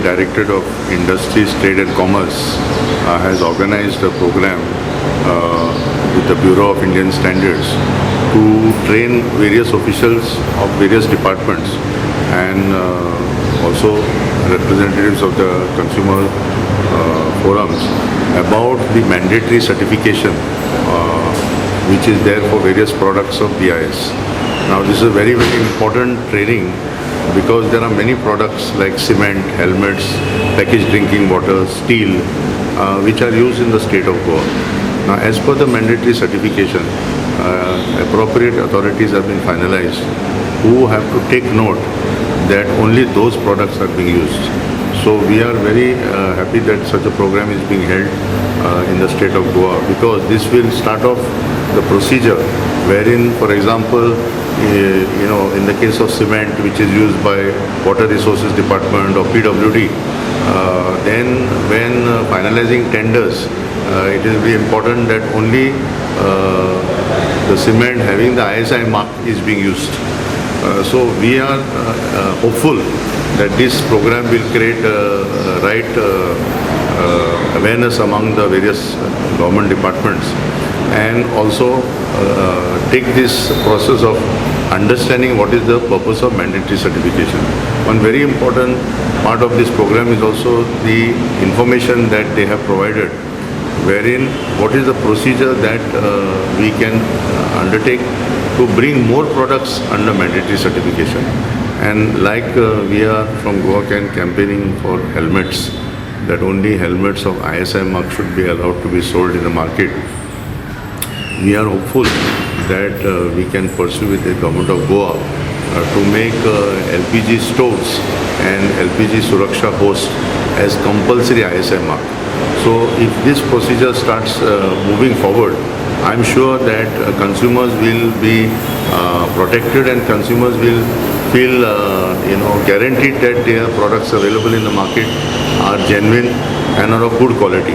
Directorate of Industries, Trade and Commerce has organized a program with the Bureau of Indian Standards to train various officials of various departments and also representatives of the consumer forums about the mandatory certification which is there for various products of BIS. Now this is a very, very important training because there are many products like cement, helmets, packaged drinking water, steel, which are used in the state of Goa. Now, as per the mandatory certification, appropriate authorities have been finalized who have to take note that only those products are being used. So we are very happy that such a program is being held in the state of Goa because this will start off the procedure wherein, for example, in the case of cement, which is used by Water Resources Department or PWD, then when finalizing tenders, it will be important that only the cement having the ISI mark is being used. So we are hopeful that this program will create right awareness among the various government departments and also take this process of understanding what is the purpose of mandatory certification. One very important part of this program is also the information that they have provided, wherein what is the procedure that we can undertake to bring more products under mandatory certification. And like we are from Goa Can campaigning for helmets, that only helmets of ISI mark should be allowed to be sold in the market. We are hopeful that we can pursue with the government of Goa to make LPG stoves and LPG Suraksha host as compulsory ISI mark. So if this procedure starts moving forward, I'm sure that consumers will be protected and consumers will feel guaranteed that their products available in the market are genuine and are of good quality.